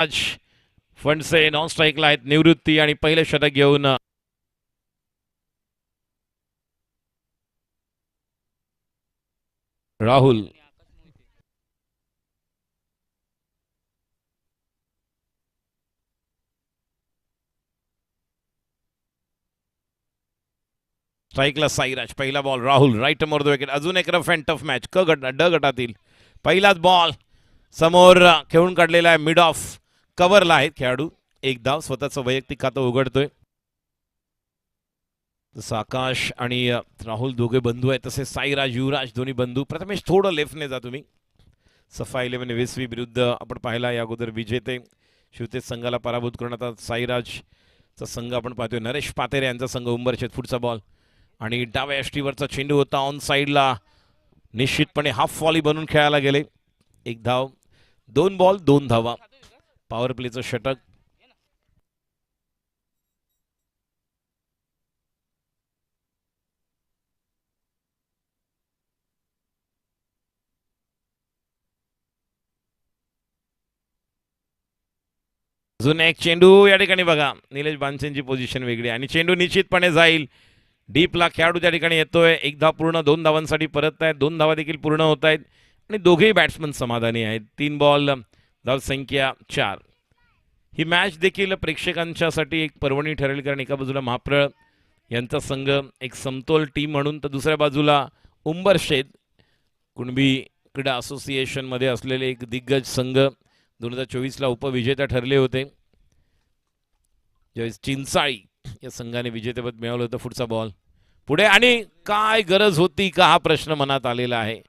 आज फणसे नॉन स्ट्राईकला आहेत, निवृत्ती आणि पहिले षटक घेऊन राहुल. स्ट्राईकला साईराज. पहिला ball Rahul right more the wicket. अजून एक रफ अँड टफ मॅच ड गटातील पहिलाच बॉल समोर खेळून काढलेला आहे. मिड ऑफ कव्हरला आहेत खेळाडू. एक धाव स्वतःचं वैयक्तिक खातं उघडतोय. जसं आकाश आणि राहुल दोघे बंधू आहेत तसे साईराज युवराज दोन्ही बंधू. प्रथमेश थोडं लेफ्टने जा तुम्ही. सफा 11 वेसवी विरुद्ध आपण पाहिला या अगोदर विजेते शिवतेज संघाला पराभूत करण्यात साईराजचा संघ आपण पाहतोय. नरेश पातेरे यांचा संघ उंबरशेत. पुढचा बॉल आणि डाव्या यष्टीवरचा चेंडू होता ऑन साईडला. निश्चितपणे हाफ व्हॉली बनून खेळायला गेले. एक धाव 2 बॉल 2 धावा. पॉवर प्लेचं षटक. अजून एक चेंडू या ठिकाणी बघा. निलेश बांचेंची पोझिशन वेगळी आणि चेंडू निश्चितपणे जाईल डीपला. खेळाडू त्या ठिकाणी येतोय. एक धाव पूर्ण 2 धावांसाठी परत आहेत. 2 धावा देखील पूर्ण होत आहेत आणि दोघेही बॅट्समन समाधानी आहेत. 3 बॉल धावसंख्या 4. ही मॅच देखील प्रेक्षकांच्यासाठी एक पर्वणी ठरेल कारण एका बाजूला महाप्रळ यांचा संघ एक समतोल टीम म्हणून तर दुसऱ्या बाजूला उंबरशेत कुणबी क्रीडा असोसिएशनमध्ये असलेले एक दिग्गज संघ 2024ला उपविजेता ठरले होते. ज्यावेळेस चिंचाळी या संघाने विजेतेपद मिळवलं होतं. पुढचा बॉल पुढे आणि काय गरज होती का हा प्रश्न मनात आलेला आहे.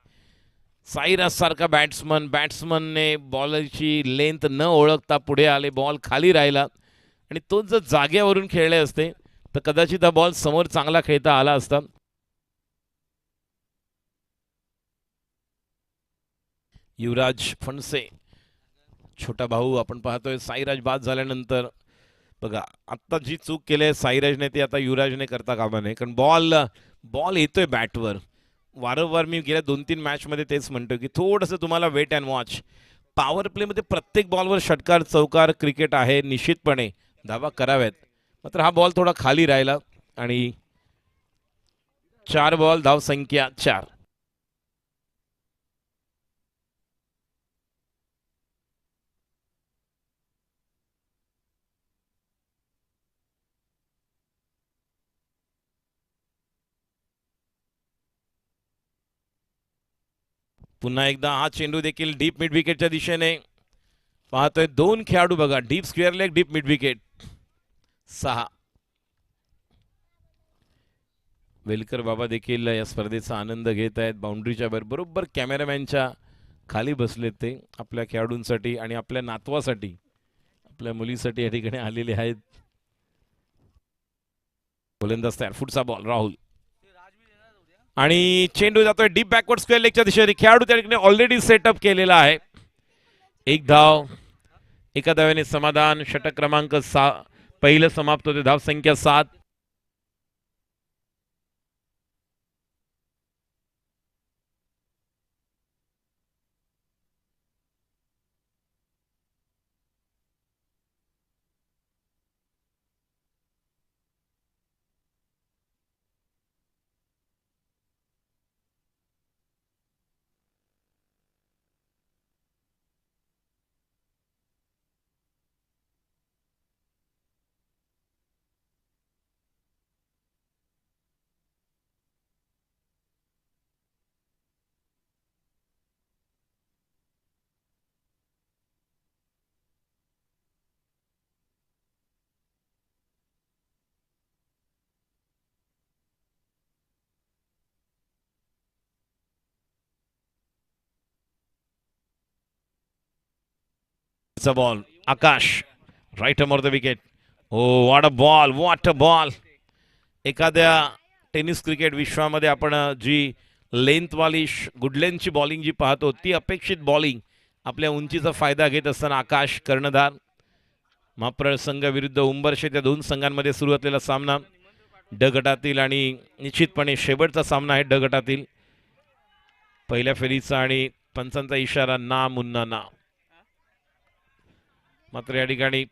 साईराज सारखा बॅट्समनने बॉलची लेंथ न ओळखता पुढे आले. बॉल खाली राहिला आणि तो जर जागेवरून खेळले असते तर कदाचित हा बॉल समोर चांगला खेळता आला असता. युवराज फणसे छोटा भाऊ आपण पाहतोय. साईराज बाद झाल्यानंतर बघा आत्ता जी चूक केली आहे साईराजने ती आता युवराजने करता कामा नये. कारण बॉल येतोय बॅटवर. वारंवार मी गेल्या 2-3 मॅचमध्ये तेच म्हणतो की थोडंसं तुम्हाला वेट अँड वॉच. पॉवर प्लेमध्ये प्रत्येक बॉलवर षटकार चौकार क्रिकेट आहे. निश्चितपणे धावा कराव्यात. मात्र हा बॉल थोडा खाली राहिला आणि 4 बॉल धावसंख्या 4. पुन्हा एकदा हा चेंडू देखील डीप मिड विकेटच्या दिशेने पाहतोय. 2 खेळाडू बघा. Deep square leg deep mid wicket 6. Velkar बाबा देखील या स्पर्धेचा आनंद घेत आहेत. बाउंड्रीच्या बरोबर कॅमेरामॅनच्या खाली बसलेत ते आपल्या खेळाडूंसाठी आणि आपल्या नातवासाठी आपल्या मुलीसाठी या ठिकाणी आलेले आहेत. गोलंदाज तयार. पुढचा बॉल राहुल आणि चेंडू जातोय डीप बॅकवर्ड स्क्वेअर लेगच्या दिशेने. खेळाडू त्या ठिकाणी ऑलरेडी सेटअप केलेला आहे. एक धाव. एका धाव्याने समाधान. षटक क्रमांक 6 पहिलं समाप्त होते. धावसंख्या 7. Ball Akash right arm over the wicket. Oh what a ball. एखाद्या टेनिस क्रिकेट विश्वामध्ये आपण जी लेंथवाली गुडलेनची बॉलिंग जी पाहतो ती अपेक्षित बॉलिंग आपल्या उंचीचा फायदा घेत असताना आकाश कर्णधार. महाप्रळ संघ विरुद्ध उंबरशेत या 2 संघांमध्ये सुरू असलेला सामना ड गटातील आणि निश्चितपणे शेवटचा सामना आहे ड गटातील. पहिल्या फेरीचा आणि पंचांचा इशारा ना मुन्ना ना. मात्र या ठिकाणी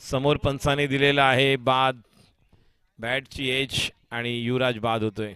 समोर पंचाने दिलेला आहे बाद, बॅटची एज आणि युवराज बाद होतोय.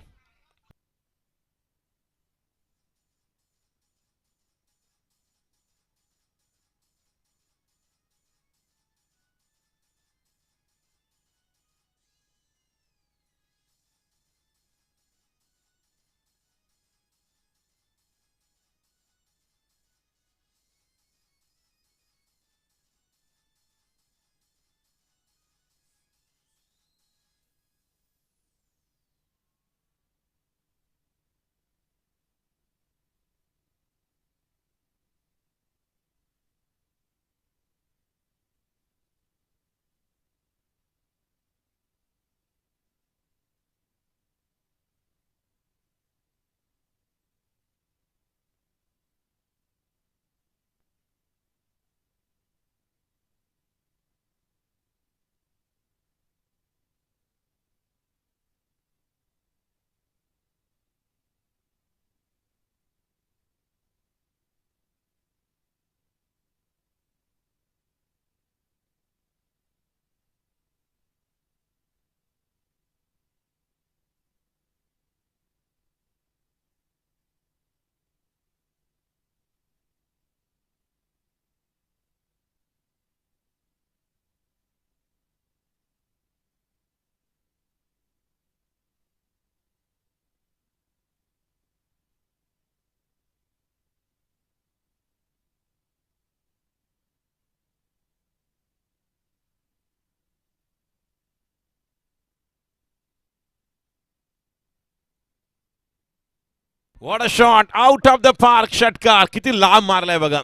What a shot, out of the park. षटकार किती लांब मारलाय बघा.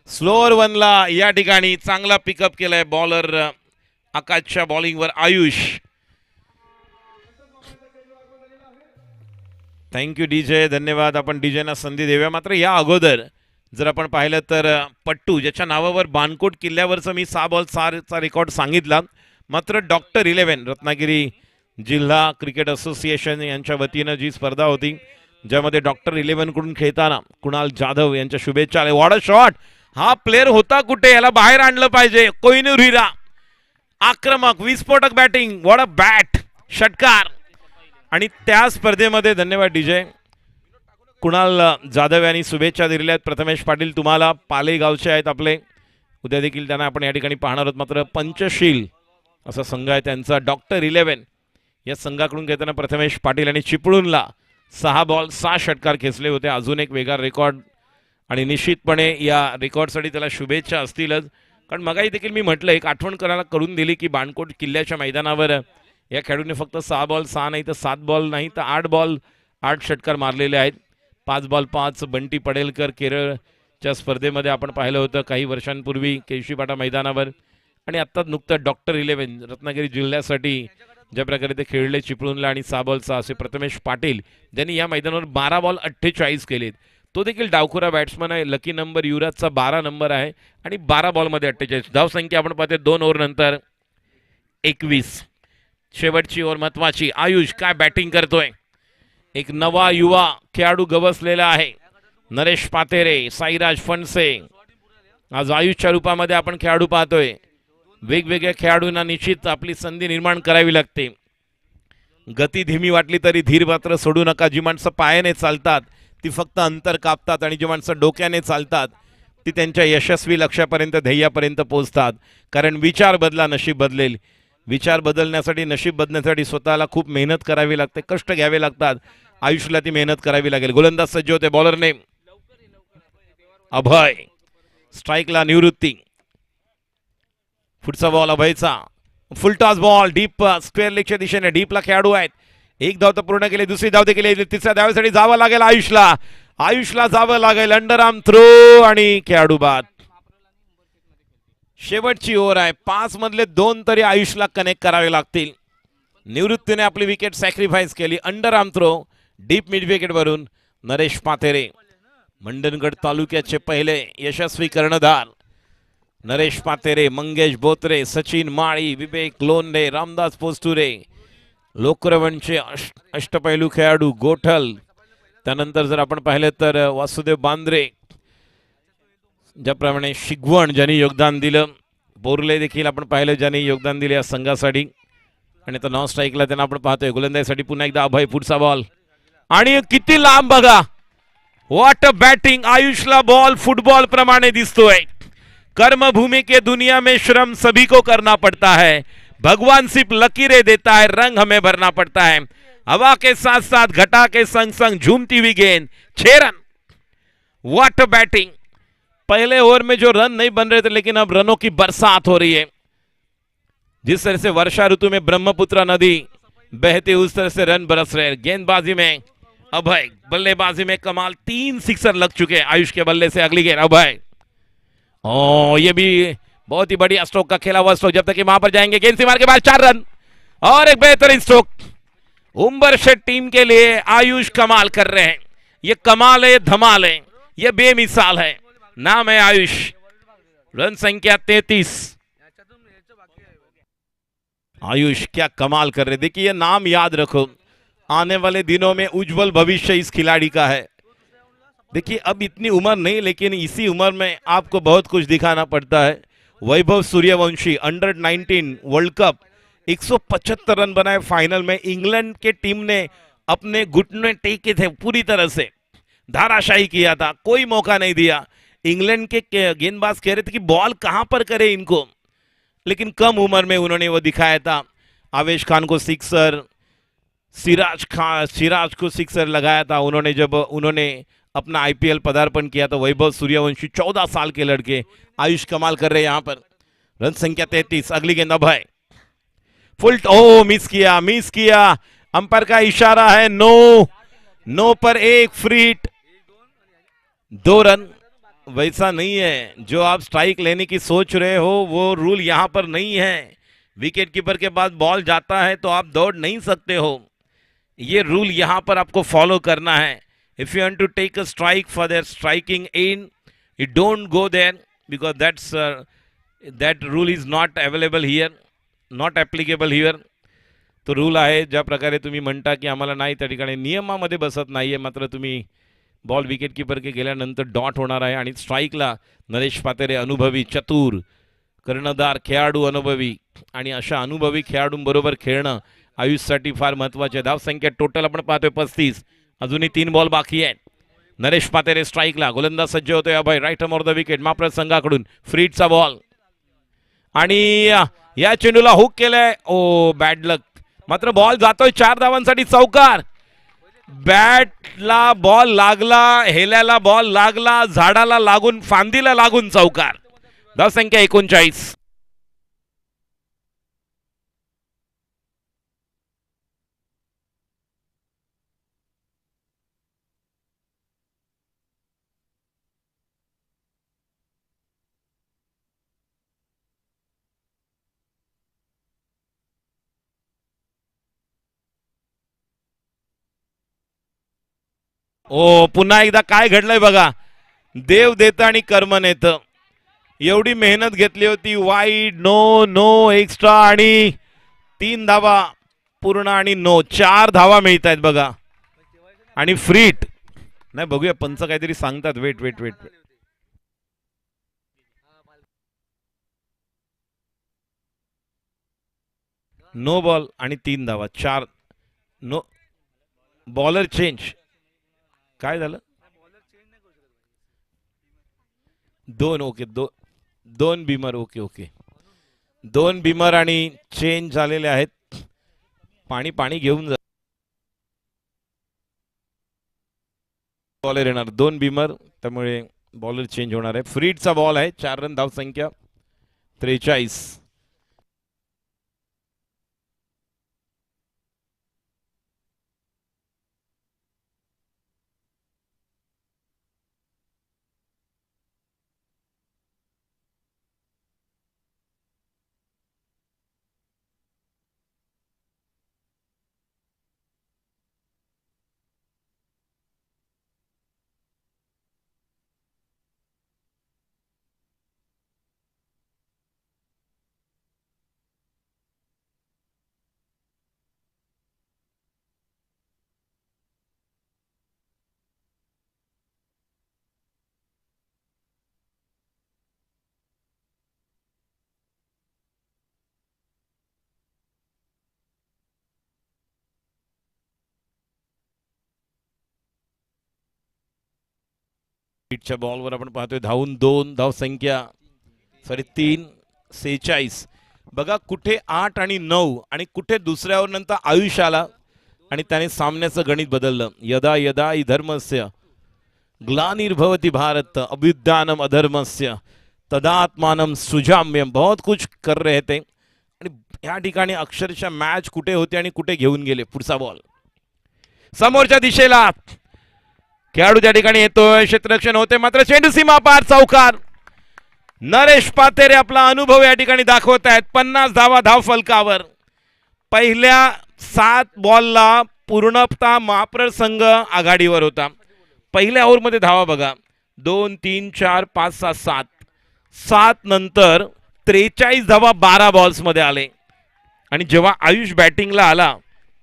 स्लोअर वनला या ठिकाणी चांगला पिकअप केलाय बॉलर आकाशच्या बॉलिंगवर आयुष. थँक्यू डीजे, धन्यवाद. आपण डीजेना संधी देऊया. मात्र या अगोदर जर आपण पाहिलं तर पट्टू ज्याच्या नावावर बाणकोट किल्ल्यावरचं मी 6 बॉल 6चा रेकॉर्ड सांगितला, मात्र डॉक्टर 11 रत्नागिरी जिल्हा क्रिकेट असोसिएशन यांच्या वतीनं जी स्पर्धा होती ज्यामध्ये डॉक्टर 11 कडून खेळताना कुणाल जाधव यांच्या शुभेच्छा आल्या. व्हॉट अ शॉट, हा प्लेअर होता कुठे, याला बाहेर आणलं पाहिजे. कोहिनूर हिरा आक्रमक विस्फोटक बॅटिंग, व्हॉट अ बॅट, षटकार. आणि त्या स्पर्धेमध्ये धन्यवाद डीजे, कुणाल जाधव यांनी शुभेच्छा दिलेल्या आहेत. प्रथमेश पाटील तुम्हाला पाले गावचे आहेत आपले, उद्या देखील त्यांना आपण या ठिकाणी पाहणार आहोत. मात्र पंचशील असा संघ आहे त्यांचा. डॉक्टर 11 या संघाकडून खेळताना प्रथमेश पाटील आणि चिपळूणला 6 बॉल 6 षटकार खेचले होते. अजून एक वेगळा रेकॉर्ड आणि निश्चितपणे या रेकॉर्डसाठी त्याला शुभेच्छा असतीलच. कारण मगाही देखील मी म्हटलं, एक आठवण करायला करून दिली की बाणकोट किल्ल्याच्या मैदानावर या खेळाडूने फक्त 6 बॉल 6 नाही तर 7 बॉल नाही तर 8 बॉल 8 षटकार मारलेले आहेत. 5 बॉल 5 बंटी पडेलकर केरळच्या स्पर्धेमध्ये आपण पाहिलं होतं काही वर्षांपूर्वी केशवीपाटा मैदानावर. आणि आत्ता नुकतं डॉक्टर 11 रत्नागिरी जिल्ह्यासाठी ज्या प्रकारे ते खेळले चिपळूणला आणि 6 बॉल 6 असे प्रथमेश पाटील ज्यांनी या मैदानावर 12 बॉल 48 केलेत. तो देखील डावखुरा बॅट्समन आहे. लकी नंबर युवराजचा 12 नंबर आहे आणि 12 बॉलमध्ये 48. धावसंख्या आपण पाहते 2 ओव्हर नंतर 21. शेवटची ओव्हर महत्वाची. आयुष काय बॅटिंग करतोय. एक नवा युवा खेळाडू गवसलेला आहे. नरेश पातेरे, साईराज फणसे. आज आयुषच्या रूपामध्ये आपण खेळाडू पाहतोय. वेगवेगळ्या खेळाडूंना निश्चित आपली संधी निर्माण करावी लागते. गती धीमी वाटली तरी धीर मात्र सोडू नका. जी माणसं पायाने चालतात ती फक्त अंतर कापतात आणि जी माणसं डोक्याने चालतात ती त्यांच्या यशस्वी लक्ष्यापर्यंत ध्येयापर्यंत पोहोचतात. कारण विचार बदला नशीब बदलेल. विचार बदलण्यासाठी नशीब बदलण्यासाठी स्वतःला खूप मेहनत करावी लागते, कष्ट घ्यावे लागतात. आयुष्याला ती मेहनत करावी लागेल. गोलंदाज सज्ज होते. बॉलरने अभय, स्ट्राईकला निवृत्ती. पुढचा बॉल अभयचा, फुलटॉस बॉल डीप स्क्वेअर लेगच्या दिशेने. डीपला खेळाडू आहेत. एक धाव तर पूर्ण केली, दुसरी धाव देखील येईल. तिसऱ्या धावेसाठी जावं लागेल आयुषला. आयुषला जावं लागेल. अंडरआर्म थ्रो आणि खेळाडू बाद. शेवटची ओव्हर आहे. 5 मधले 2 तरी आयुषला कनेक्ट करावे लागतील. निवृत्तीने आपली विकेट सॅक्रिफाईस केली. Underarm throw deep mid wicket वरून नरेश पातेरे, मंडणगड तालुक्याचे पहिले यशस्वी कर्णधार नरेश पातेरे, मंगेश बोत्रे, सचिन माळी, विवेक लोंढे, रामदास पोस्तुरे, लोकरवणचे अष्टपैलू खेळाडू गोठल. त्यानंतर जर आपण पाहिलं तर वासुदेव बांद्रे, ज्याप्रमाणे शिगवण ज्यांनी योगदान दिलं, बोरले देखील आपण पाहिलं ज्यांनी योगदान दिले या संघासाठी. आणि तो नॉन स्ट्राईकला त्यांना आपण पाहतोय. गोलंदाजीसाठी पुन्हा एकदा अभय, पुढचा बॉल आणि किती लांब बघा. What a batting. आयुषला बॉल फुटबॉल प्रमाणे दिसतोय. कर्मभूमि के दुनिया में श्रम सभी को करना पड़ता है. भगवान सिर्फ लकीरें देता है, रंग हमें भरना पड़ता है. हवा के साथ साथ घटा के संग संग झूमती हुई गेंद, 6 रन. What batting. पहले ओवर में जो रन नहीं बन रहे थे, लेकिन अब रनों की बरसात हो रही है. जिस तरह से वर्षा ऋतु में ब्रह्मपुत्र नदी बहती, उस तरह से रन बरस रहे. गेंदबाजी में अभय, बल्लेबाजी में कमाल. 3 सिक्सर लग चुके हैं आयुष के बल्ले से. अगली गेंद अभय. ओ, ये भी बहुत ही बढ़िया स्ट्रोक का खेला हुआ स्ट्रोक. जब तक कि वहां पर जाएंगे, गेंद से मार के बाद 4 रन और एक बेहतरीन स्ट्रोक. उम्बरशेट टीम के लिए आयुष कमाल कर रहे हैं. ये कमाल है, धमाल है, ये बेमिसाल है. नाम है आयुष. रन संख्या 33. आयुष क्या कमाल कर रहे. देखिए, ये नाम याद रखो. आने वाले दिनों में उज्जवल भविष्य इस खिलाड़ी का है. देखिए, अब इतनी उम्र नहीं, लेकिन इसी उम्र में आपको बहुत कुछ दिखाना पड़ता है. Vaibhav Suryavanshi under 19 world cup 175 run बनाए फाइनल में. इंग्लैंड के टीम ने अपने घुटने टेके थे, पूरी तरह से धाराशाही किया था, कोई मौका नहीं दिया. इंग्लैंड के गेंदबाज कह रहे थे कि बॉल कहां पर करे इनको, लेकिन कम उम्र में उन्होंने वो दिखाया था. आवेश खान को सिक्सर, सिराज को सिक्सर लगाया था उन्होंने जब उन्होंने अपना आईपीएल पदार्पण किया. तो वैभव सूर्यवंशी 14 साल के लड़के. आयुष कमाल कर रहे यहाँ पर. रन संख्या 33. अगली गेंद अभय. फुल. ओ, मिस किया. अंपायर का इशारा है. नो पर 1 फ्री हिट, 2 रन. वैसा नहीं है जो आप स्ट्राइक लेने की सोच रहे हो, वो रूल यहां पर नहीं है. विकेट कीपर के बाद बॉल जाता है तो आप दौड़ नहीं सकते हो. ये रूल यहां पर आपको फॉलो करना है. If you want to take a strike for their striking in, you don't go there, because that rule is not available here, not applicable here. तो रूल आहे. ज्या प्रकारे तुम्ही म्हणता की आम्हाला नाही, त्या ठिकाणी नियमामध्ये बसत नाहीये. मात्र तुम्ही बॉल विकेट कीपर के गेल्यानंतर डॉट होणार आहे. आणि स्ट्राईकला नरेश पातेरे, अनुभवी, चतुर, कर्णधार खेळाडू, अनुभवी, आणि अशा अनुभवी खेळाडूंबरोबर खेळणं आयुषसाठी फार महत्वाचे. धाव संख्या टोटल आपण पाहतोय 35. अजूनही 3 बॉल बाकी आहेत. नरेश पातेरे स्ट्राईकला. गोलंदाज सज्ज होतोय Abhay. Right of the wicket. माप्रत संघाकडून फ्रीटचा बॉल आणि या चेंडूला हुक केलंय. Oh, bad luck. मात्र बॉल जातोय 4 धावांसाठी. चौकार. बॅटला बॉल लागला, हेल्याला बॉल लागला, झाडाला लागून, फांदीला लागून चौकार. धाव संख्या 39. ओ, पुन्हा एकदा काय घडलंय बघा. देव देतं आणि कर्म नेतं. एवढी मेहनत घेतली होती. वाईड, नो एक्स्ट्रा आणि 3 धावा पूर्ण आणि 4 धावा मिळत आहेत बघा. आणि फ्रीट नाही. बघूया पंच काहीतरी सांगतात. वेट. नो बॉल आणि 3 धावा. 4 नो. Bowler change. काय झालं? 2. ओके. 2 बिमर. ओके. 2 बिमर आणि चेंज झालेले आहेत. पाणी घेऊन जा. बॉलर येणार. 2 बिमर, त्यामुळे बॉलर चेंज होणार आहे. फ्रीडचा बॉल आहे. 4 रन. धाव संख्या 43. हिटच्या बॉलवर आपण पाहतोय धावून 2 धावसंख्या 3 46. बघा कुठे 8 आणि 9 आणि कुठे दुसऱ्यावर नंतर आयुष आला आणि त्याने सामन्याचं गणित बदललं. यदा यदा हि धर्मस्य ग्लानिर्भवति भारत अभ्युत्थानम अधर्मस्य तदात्मानम सुजाम्यम. बहुत कुछ कर रहे थे आणि या ठिकाणी अक्षरशः मॅच कुठे होते आणि कुठे घेऊन गेले. पुढचा बॉल समोरच्या दिशेला, खेळाडू त्या ठिकाणी येतोय, क्षेत्ररक्षण होते मात्र चेंडू सीमा पार, चौकार. नरेश पातेरे आपला अनुभव या ठिकाणी दाखवत आहेत. 50 धावा धाव फलकावर. पहिल्या 7 बॉलला पूर्णतः महाप्रर संघ आघाडीवर होता. पहिल्या ओव्हरमध्ये धावा बघा 2 3 4 5 6 7. 7 नंतर 43 धावा 12 बॉल्स मध्ये आले आणि जेव्हा आयुष बॅटिंगला आला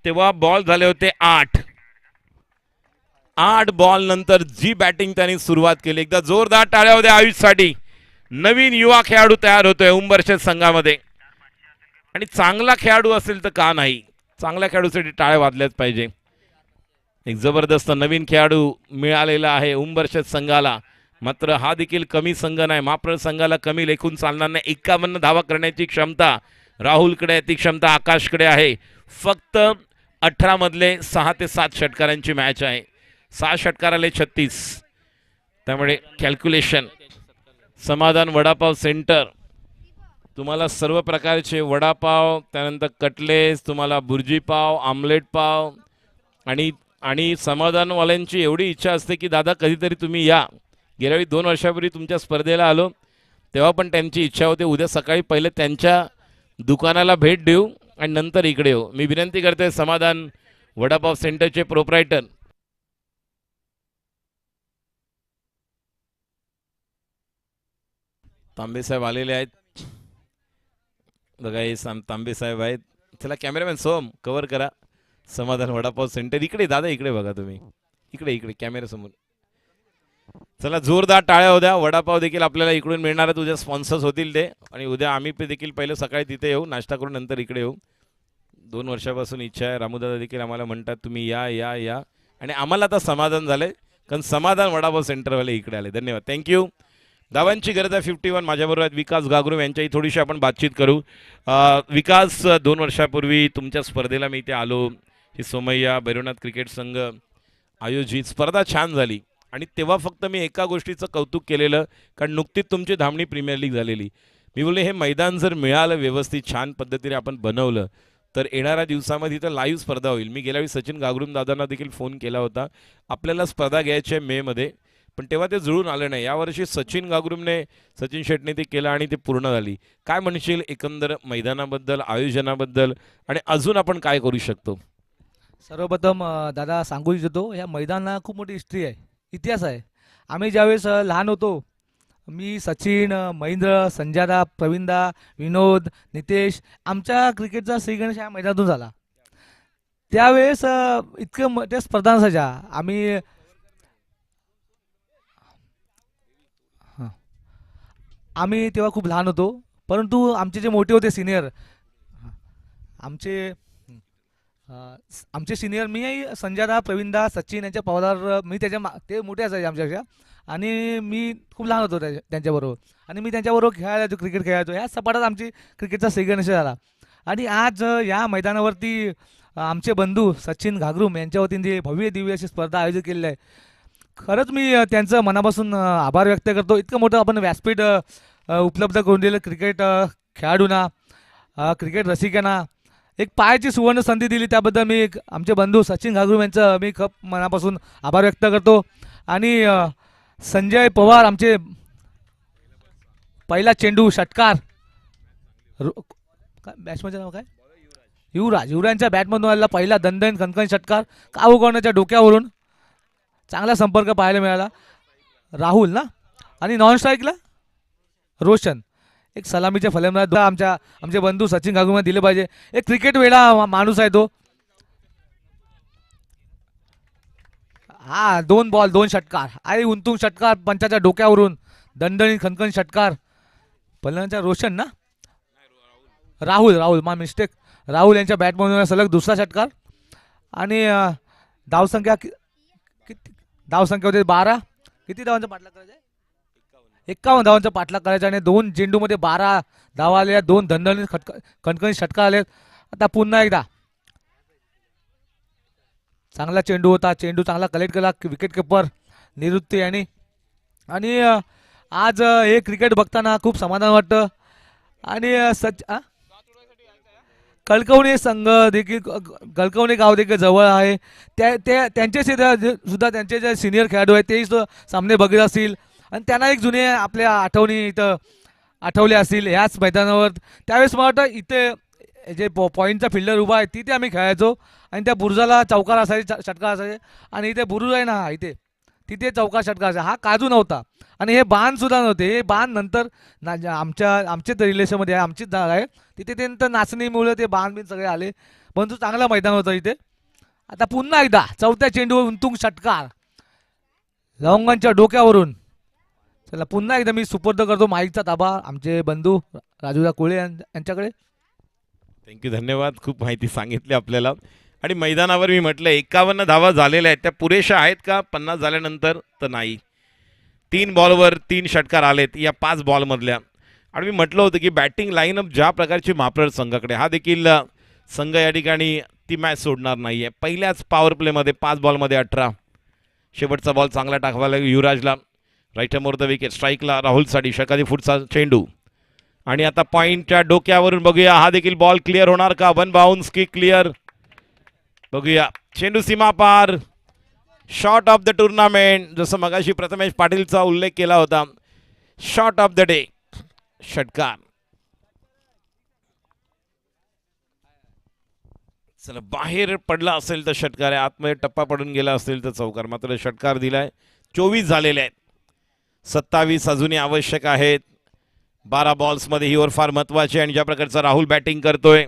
तेव्हा बॉल झाले होते 8. 8 बॉल नंतर जी बॅटिंग त्यांनी सुरुवात केली. एकदा जोरदार टाळ्या होत्या आयुषसाठी. नवीन युवा खेळाडू तयार होतोय उंबरशेत संघामध्ये आणि चांगला खेळाडू असेल तर का नाही, चांगल्या खेळाडूसाठी टाळ्या वाजल्याच पाहिजे. एक जबरदस्त नवीन खेळाडू मिळालेला आहे उंबरशेत संघाला. मात्र हा देखील कमी संघ नाही, महाप्रर संघाला कमी लेखून चालणार नाही. 51 धावा करण्याची क्षमता राहुलकडे आहे, ती क्षमता आकाशकडे आहे. फक्त 18 मधले 6 ते 7 षटकारांची मॅच आहे. 6 षटकाराले 36. त्यामुळे कॅल्क्युलेशन. समाधान वडापाव सेंटर तुम्हाला सर्व प्रकारचे वडापाव, त्यानंतर कटलेस, तुम्हाला बुर्जी पाव, आमलेट पाव आणि समाधानवाल्यांची एवढी इच्छा असते की दादा कधीतरी तुम्ही या. गेल्या वेळी 2 वर्षापूर्वी तुमच्या स्पर्धेला आलो तेव्हा पण त्यांची इच्छा होती उद्या सकाळी पहिले त्यांच्या दुकानाला भेट देऊ आणि नंतर इकडे येऊ. मी विनंती करते समाधान वडापाव सेंटरचे प्रोप्रायटर तांबेसाहेब आलेले आहेत. बघा हे तांबेसाहेब आहेत. चला कॅमेरामॅन सोम कव्हर करा. समाधान वडापाव सेंटर इकडे दादा, इकडे बघा तुम्ही, इकडे कॅमेरा समोर. चला जोरदार टाळ्या होत्या. वडापाव देखील आपल्याला इकडून मिळणार आहेत. उद्या स्पॉन्सर्स होतील ते आणि उद्या आम्ही देखील पहिले सकाळी तिथे येऊ, नाश्ता करून नंतर इकडे येऊ. 2 वर्षापासून इच्छा आहे. रामूदादा देखील आम्हाला म्हणतात तुम्ही या या या आणि आम्हाला आता समाधान झालंय कारण समाधान वडापाव सेंटरवाले इकडे आले. धन्यवाद, थँक्यू. धावांची गरज आहे 51. माझ्याबरोबर आहेत विकास गागरू, यांच्याही थोडीशी आपण बातचीत करू. विकास, 2 वर्षापूर्वी तुमच्या स्पर्धेला मी इथे आलो. ही सोमय्या भैरवनाथ क्रिकेट संघ आयोजित स्पर्धा छान झाली आणि तेव्हा फक्त मी एका गोष्टीचं कौतुक केलेलं कारण नुकतीच तुमची धामणी प्रीमियर लीग झालेली. मी बोलले हे मैदान जर मिळालं व्यवस्थित छान पद्धतीने आपण बनवलं तर येणाऱ्या दिवसामध्ये इथं लाईव्ह स्पर्धा होईल. मी गेल्यावेळी सचिन गागरून दादांना देखील फोन केला होता, आपल्याला स्पर्धा घ्यायची आहे मेमध्ये, पण तेव्हा ते जुळून आलं नाही. यावर्षी सचिन गागरूमने, सचिन शेटने ते केलं आणि ते पूर्ण झाली. काय म्हणशील एकंदर मैदानाबद्दल, आयोजनाबद्दल आणि अजून आपण काय करू शकतो? सर्वप्रथम दादा सांगू इच्छितो, ह्या मैदानाला खूप मोठी हिस्ट्री आहे, इतिहास आहे. आम्ही ज्यावेळेस लहान होतो, मी, सचिन, महेंद्र, संजादा, प्रवीणदा, विनोद, नितेश, आमच्या क्रिकेटचा श्रीगणेश ह्या मैदानातून झाला. त्यावेळेस इतकं मोठ्या स्पर्धा नसायच्या. आम्ही तेव्हा खूप लहान होतो, परंतु आमचे जे मोठे होते सिनियर, आमचे सिनियर, मी, संजादा, प्रवीणदा, सचिन यांच्या पवार, मी ते मोठे असायचे आमच्यापेक्षा आणि मी खूप लहान होतो त्यांच्याबरोबर आणि मी त्यांच्याबरोबर खेळायचो, क्रिकेट खेळायचो. ह्या सपाटात आमची क्रिकेटचा श्रीगणेश झाला आणि आज या मैदानावरती आमचे बंधू सचिन घागरूम यांच्या वतीने भव्य दिव्य अशी स्पर्धा आयोजित केलेली आहे. खरंच मी त्यांचं मनापासून आभार व्यक्त करतो. इतकं मोठं आपण व्यासपीठ उपलब्ध करून दिलं क्रिकेट खेळाडूंना, क्रिकेट रसिकांना एक पायाची सुवर्ण संधी दिली, त्याबद्दल मी आमचे बंधू सचिन घागरूम यांचं मी खूप मनापासून आभार व्यक्त करतो. आणि संजय पवार, आमचे पहिला चेंडू षटकार, बॅट्समनचं नाव काय, युवराजच्या बॅटमधून आलेला पहिला दणदण खणखण षटकार, काहू कोणाच्या डोक्यावरून चांगला संपर्क पाहायला मिळाला. राहुल ना, आणि नॉन स्ट्राईकला रोशन. एक सलामीच्या फलंदाज आमचे बंधू सचिन घागरूम दिले पाहिजे. एक क्रिकेट वेडा माणूस आहे तो. हा 2 बॉल 2 षटकार, आई उंतून षटकार, पंचाच्या डोक्यावरून दणदणीत खणखण षटकार. फलंदाज रोशन ना, राहुल मा मिस्टेक, राहुल यांच्या बॅटमधून सलग दुसरा षटकार. आणि धावसंख्या होते 12. किती धावांचा पाठलाग करायचा आहे? 51 धावांचा पाठलाग करायचा आणि 2 चेंडूमध्ये 12 धावा आल्या, 2 दणदणीत कणकणी षटकार आले. आता पुन्हा एकदा चांगला चेंडू होता, चेंडू चांगला कलेक्ट केला विकेट किपर निवृत्ती यांनी. आणि आज हे क्रिकेट बघताना खूप समाधान वाटतं. आणि कळकवणे संघ देखील कळकवणे गाव देखील जवळ आहे. त्यांचे सुद्धा त्यांचे जे सिनियर खेळाडू आहेत तेही सामने बघत असतील आणि त्यांना एक जुने आपल्या आठवणी इथं आठवल्या असतील ह्याच मैदानावर. त्यावेळेस मला वाटतं इथे जे पॉईंटचा फिल्डर उभा आहे तिथे आम्ही खेळायचो आणि त्या बुरुजाला चौकार असायचे, षटकार असायचे. आणि इथे बुरुज आहे ना इथे, तिथे चौकार षटकार असायचा. हा काजू नव्हता आणि हे बाण सुद्धा नव्हते. हे बाण नंतर आमच्याच रिलेशनमध्ये आहे, आमचीच जागा आहे तिथे. ते नंतर नाचणीमुळे ते बाण बिन सगळे आले, परंतु चांगलं मैदान होतं इथे. आता पुन्हा एकदा चौथ्या चेंडूवर उंतुंग षटकार लवंगांच्या डोक्यावरून. चला पुन्हा एकदा मी सुपूर्द करतो माईकचा ताबा आमचे बंधू राजूदा कोळे यांच्याकडे. थँक्यू, धन्यवाद. खूप माहिती सांगितली आपल्याला. आणि मैदानावर मी म्हटलं 51 धावा झालेल्या आहेत, त्या पुरेशा आहेत का 50 झाल्यानंतर? तर नाही. 3 बॉलवर 3 षटकार आलेत या 5 बॉलमधल्या. आणि मी म्हटलं होतं की बॅटिंग लाईनअप ज्या प्रकारची माप्रर संघाकडे, हा देखील संघ या ठिकाणी ती मॅच सोडणार नाही आहे. पहिल्याच पॉवर प्लेमध्ये 5 बॉलमध्ये 18. शेवटचा बॉल चांगला टाकवायला युवराजला, राईट मोर द विकेट. स्ट्राईकला राहुलसाठी षटकारी फुटचा चेंडू. आणि आता पॉईंटच्या डोक्यावरून बघूया, हा देखील बॉल क्लिअर होणार का? 1 बाउन्स किक क्लिअर. बघूया चेंडू सीमा पार. शॉट ऑफ द टुर्नामेंट, जसं मगाशी प्रथमेश पाटीलचा उल्लेख केला होता, शॉट ऑफ द डे षटकार. चला बाहेर पडला असेल तर षटकार आहे, आतमध्ये टप्पा पडून गेला असेल तर चौकार. मात्र षटकार दिलाय. 24 झालेले आहेत, 27 अजूनही आवश्यक आहेत. 12 बॉल्समध्ये ही ओव्हर फार महत्वाची. आणि ज्या प्रकारचा राहुल बॅटिंग करतोय,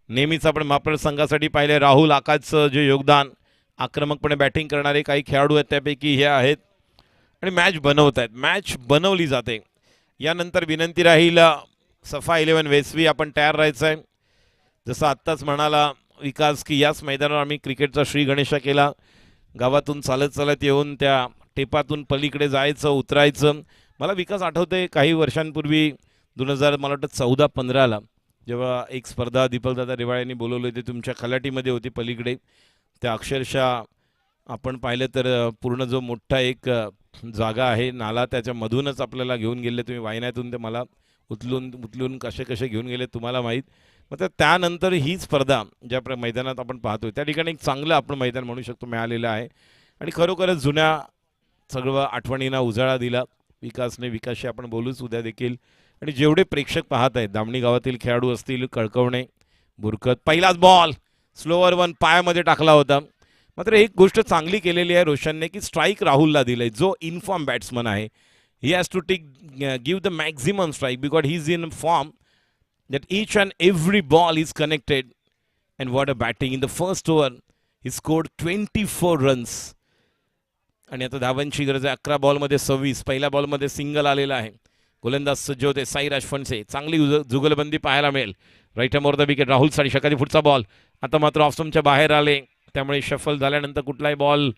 नेहमीच आपण माप्रर संघासाठी पाहिले राहुल आकाशचं जे योगदान, आक्रमकपणे बॅटिंग करणारे काही खेळाडू आहेत त्यापैकी हे आहेत. आणि मॅच बनवत आहेत, मॅच बनवली जाते. यानंतर विनंती राहील सफा 11 वेसवी आपण तयार राहायचं आहे. जसं आत्ताच म्हणाला विकास की याच मैदानावर आम्ही क्रिकेटचा श्री गणेशा केला. गावातून चालत चालत येऊन त्या टेपातून पलीकडे जायचं, उतरायचं. मला विकास आठवते काही वर्षांपूर्वी 2000 मला वाटतं 14-15ला जेव्हा एक स्पर्धा दीपकदादा रेवाळे यांनी बोलवली होती, तुमच्या खलाटीमध्ये होती पलीकडे. त्या अक्षरशः आपण पाहिलं तर पूर्ण जो मोठा एक जागा आहे नाला, त्याच्यामधूनच आपल्याला घेऊन गेले तुम्ही वाहिन्यातून. ते मला उचलून कसे घेऊन गेले तुम्हाला माहीत. मग त्यानंतर ही स्पर्धा ज्या मैदानात आपण पाहतोय त्या ठिकाणी एक चांगलं आपण मैदान म्हणू शकतो मिळालेलं आहे. आणि खरोखरच जुन्या सगळं आठवणींना उजाळा दिला विकासने. विकासशी आपण बोलूच उद्या देखील. आणि जेवढे प्रेक्षक पाहत आहेत, दामणी गावातील खेळाडू असतील, कळकवणे, बुरकत, पहिलाच बॉल स्लोअर 1 पायामध्ये टाकला होता. मात्र एक गोष्ट चांगली केलेली आहे रोशनने की स्ट्राईक राहुलला दिलंय, जो इनफॉर्म बॅट्समन आहे. He has to give the maximum strike because he is in form that each and every ball is connected. And what a batting in the first over. He scored 24 runs. आणि आता धावांची गरज आहे. 11 बॉलमध्ये 26. पहिल्या बॉलमध्ये single आलेला आहे. गोलंदाज सज्ज होते साईराज फणसे. चांगली जुगलबंदी पाहायला मिळेल. राईट मोर द विकेट राहुलसाठी षटकारी फुटचा बॉल. आता मात्र ऑफस्टंपच्या बाहेर आले, त्यामुळे शफल झाल्यानंतर कुठलाही बॉल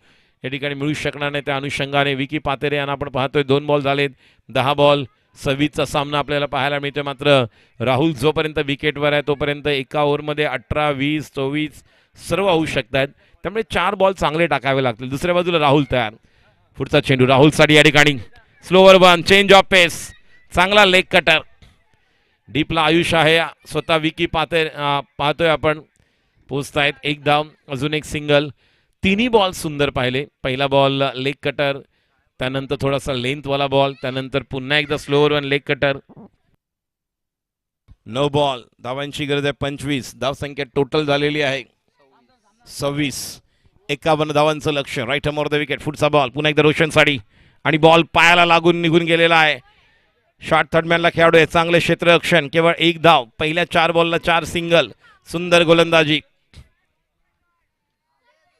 या ठिकाणी मिळू शकणार नाही. त्या अनुषंगाने विकी पातेरे यांना आपण पाहतोय 2 बॉल झालेत. 10 बॉल 26चा सामना आपल्याला पाहायला मिळतोय. मात्र राहुल जोपर्यंत विकेटवर आहे तोपर्यंत एका ओव्हरमध्ये 18, 20, 24 सर्व होऊ शकतात. त्यामुळे 4 बॉल चांगले टाकावे लागतील. दुसऱ्या बाजूला राहुल तयार. पुढचा चेंडू राहुलसाठी या ठिकाणी स्लोअर 1 चेंज ऑफ पेस. चांगला लेग कटर. डीपला आयुष आहे, स्वतः विकी पाहतोय आपण. पोचतायत 1 धाव, अजून एक सिंगल. 3 बॉल सुंदर पाहिले. पहिला बॉल लेग कटर, त्यानंतर थोडासा लेंथवाला बॉल, त्यानंतर पुन्हा एकदा स्लोअर 1 लेग कटर. 9 बॉल, धावांची गरज आहे 25. धावसंख्या टोटल झालेली आहे 26. 51 धावांचं लक्ष्य. राईट मोर द विकेट पुढचा बॉल पुन्हा एकदा रोशनसाठी. आणि बॉल पायाला लागून निघून गेलेला आहे. शॉर्ट थर्डमॅनला खेळाडू आहे, चांगले क्षेत्ररक्षण. केवळ 1 धाव. पहिल्या 4 बॉलला 4 सिंगल. सुंदर गोलंदाजी.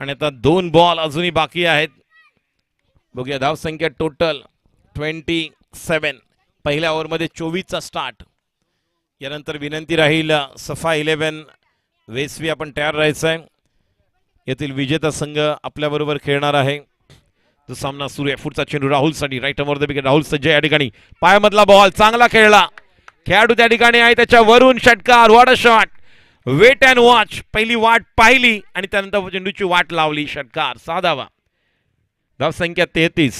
आणि आता 2 बॉल अजूनही बाकी आहेत. बघूया धावसंख्या टोटल 27. पहिल्या ओव्हरमध्ये 24चा स्टार्ट. यानंतर विनंती राहील सफा 11 वेसवी आपण तयार राहायचं आहे. यातील विजेता संघ आपल्याबरोबर खेळणार आहे. तो सामना सुरू आहे. पुढचा चेंडू राहुलसाठी right over the wicket. Rahul सज्ज या ठिकाणी पायामधला बॉल चांगला खेळला. खेळाडू त्या ठिकाणी आहे त्याच्या वरून षटकार. What a shot. Wait and watch. पहिली वाट पाहिली आणि त्यानंतर चेंडूची वाट लावली. षटकार. 6 धावा. धाव संख्या 33.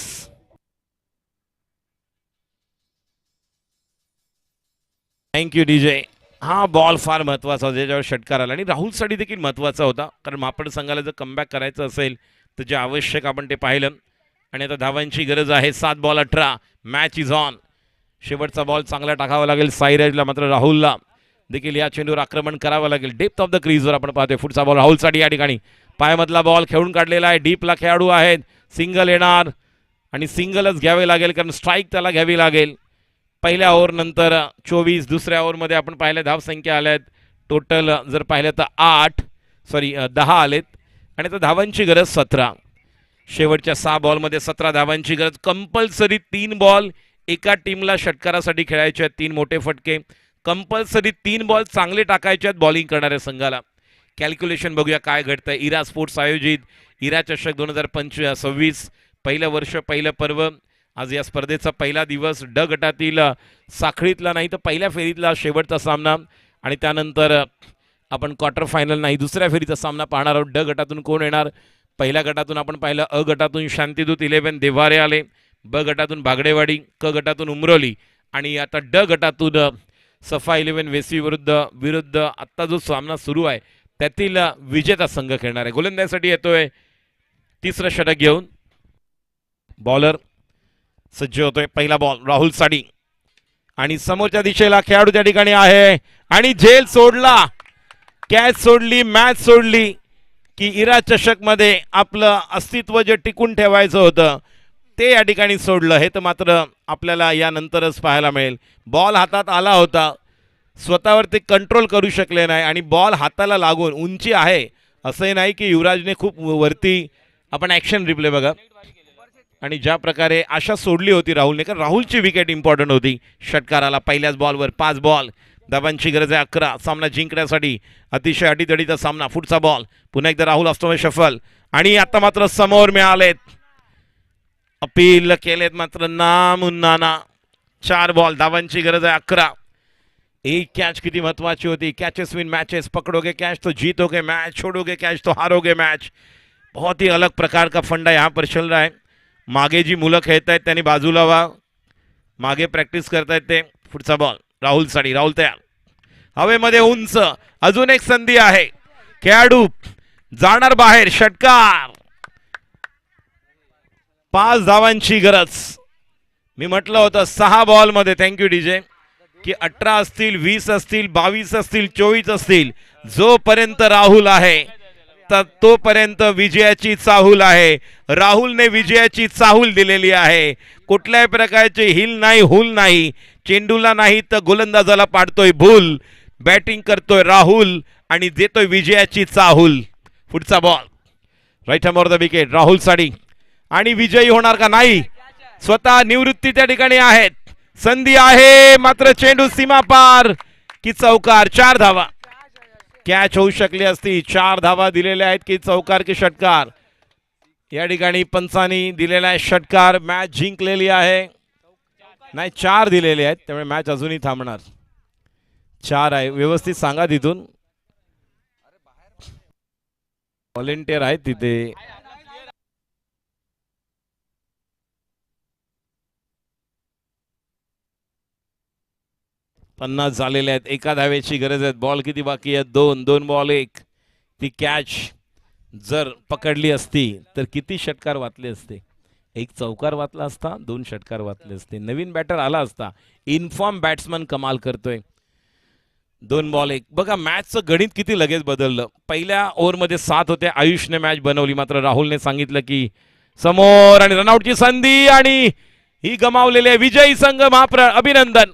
Thank you DJ. हा बॉल फार महत्वाचा होता ज्याच्यावर षटकार आला आणि राहुलसाठी देखील महत्वाचा होता, कारण मापड संघाला जर कमबॅक करायचं असेल तर जे आवश्यक आपण ते पाहिलं. आणि आता धावांची गरज आहे. 7 बॉल 18. Match is on. शेवटचा बॉल चांगला टाकावा लागेल साईराजला, मात्र राहुलला देखील या चेंडूवर आक्रमण करावं लागेल. डेप्थ ऑफ द क्रीजवर आपण पाहतोय. पुढचा बॉल राहुलसाठी या ठिकाणी पायामधला बॉल खेळून काढलेला आहे. डीपला खेळाडू आहेत. सिंगल येणार आणि सिंगलच घ्यावे लागेल, कारण स्ट्राईक त्याला घ्यावी लागेल. पहिल्या ओव्हरनंतर 24. दुसऱ्या ओव्हरमध्ये आपण पाहिलं धावसंख्या आल्यात टोटल जर पाहिलं तर 10 आलेत आणि आता धावांची गरज 17. शेवटच्या 6 बॉलमध्ये 17 धावांची गरज. कंपल्सरी 3 बॉल एका टीमला षटकारासाठी खेळायचे आहेत. 3 मोठे फटके. कंपल्सरी 3 बॉल चांगले टाकायचे आहेत बॉलिंग करणाऱ्या संघाला. कॅल्क्युलेशन बघूया काय घडतंय. इरा स्पोर्ट्स आयोजित इरा चषक 2026 पहिलं वर्ष पहिलं पर्व. आज या स्पर्धेचा पहिला दिवस. ड गटातील साखळीतला नाही तर पहिल्या फेरीतला शेवटचा सामना आणि त्यानंतर आपण क्वार्टर फायनल नाही दुसऱ्या फेरीचा सामना पाहणार आहोत. ड गटातून कोण येणार. पहिल्या गटातून आपण पाहिलं अ गटातून शांतिदूत 11 देवारे आले. ब गटातून बागडेवाडी. क गटातून उमरोली आणि आता ड गटातून सफा 11 वेसी विरुद्ध आत्ता जो सामना सुरू आहे त्यातील विजेता संघ खेळणार आहे. गोलंदाजीसाठी येतोय तिसरं षटक घेऊन. बॉलर सज्ज होतोय. पहिला बॉल राहुलसाठी आणि समोरच्या दिशेला खेळाडू त्या ठिकाणी आहे आणि झेल सोडला. कॅच सोडली. मॅच सोडली की इरा चषक मध्ये आपलं अस्तित्व जे टिकून ठेवायचं होतं ते या ठिकाणी सोडलं. हे तर मात्र आपल्याला यानंतरच पाहायला मिळेल. बॉल हातात आला होता, स्वतःवरती कंट्रोल करू शकले नाही आणि बॉल हाताला लागून उंची आहे असंही नाही की युवराजने खूप वरती. आपण ॲक्शन रिप्ले बघा आणि ज्या प्रकारे आशा सोडली होती राहुलने, कारण राहुलची विकेट इम्पॉर्टंट होती षटकाराला. पहिल्याच बॉलवर 5 बॉल. धावांची गरज आहे 11 सामना जिंकण्यासाठी. अतिशय अटीतडीचा सामना. पुढचा बॉल पुन्हा एकदा राहुल असतो शफल आणि आता मात्र समोर मिळालेत. अपील केलेत मात्र नामुन्नाना. 4 बॉल. धावांची गरज आहे 11. एक कॅच किती महत्वाची होती. Catches win matches. पकडोगे कॅच तो जीतोगे मैच, छोड़ोगे कॅच तो हारोगे मैच. बहुत ही अलग प्रकार का फंडा यहाँ पर चल रहा है. मागे जी मुलं खेळत आहेत त्यांनी बाजूला व्हा. मागे प्रॅक्टिस करतायत ते. पुढचा बॉल राहुलसाठी. राहुल तयार. हवेमध्ये उंच. अजून एक संधी आहे. खेळाडू जाणार बाहेर. षटकार. 5 धावांची गरज. मी म्हटलं होतं 6 बॉलमध्ये. Thank you DJ. की 18 असतील, 20 असतील, 22 असतील, 24 असतील, जोपर्यंत राहुल आहे तर तोपर्यंत विजयाची चाहूल आहे. राहुलने विजयाची चाहूल दिलेली आहे. कुठल्याही प्रकारचे हिल नाही, हुल नाही. चेंडूला नाही तर गोलंदाजाला पाडतोय भूल. बॅटिंग करतोय राहुल आणि देतोय विजयाची चाहूल. पुढचा ball right arm over the wicket. राहुलसाठी आणि विजयी होणार का नाही. स्वतः निवृत्ती त्या ठिकाणी आहेत. संधी आहे मात्र चेंडू सीमा पार की चौकार. 4 धावा. कॅच होऊ शकली असती. 4 धावा दिलेल्या आहेत की चौकार की षटकार. या ठिकाणी पंचांनी दिलेला आहे षटकार. मॅच जिंकलेली आहे. नाही 4 दिलेले आहेत त्यामुळे मॅच अजूनही थांबणार. 4 आहे. व्यवस्थित सांगा तिथून. व्हॉलेंटियर आहेत तिथे. पन्नास झालेले आहेत. एका धावेची गरज आहे. बॉल किती बाकी आहेत. 2 बॉल 1. ती कॅच जर पकडली असती तर किती षटकार वाचले असते. 1 चौकार वाचला असता, 2 षटकार वाचले असते. नवीन बॅटर आला असता. इन्फॉर्म बॅट्समन कमाल करतोय. 2 बॉल 1. बघा मॅचचं गणित किती लगेच बदललं. पहिल्या ओव्हरमध्ये 7 होते. आयुषने मॅच बनवली मात्र राहुलने सांगितलं की समोर आणि रनआउटची संधी आणि ही गमावलेली आहे. विजयी संघ अभिनंदन.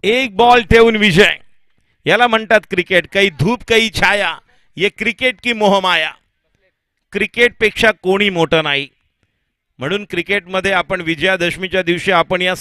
1 बॉल ठेवून विजय. याला म्हणतात क्रिकेट. काही धूप काही छाया. ये क्रिकेट की मोहमाया. क्रिकेटपेक्षा कोणी मोठं नाही. म्हणून क्रिकेटमध्ये आपण विजयादशमीच्या दिवशी आपण या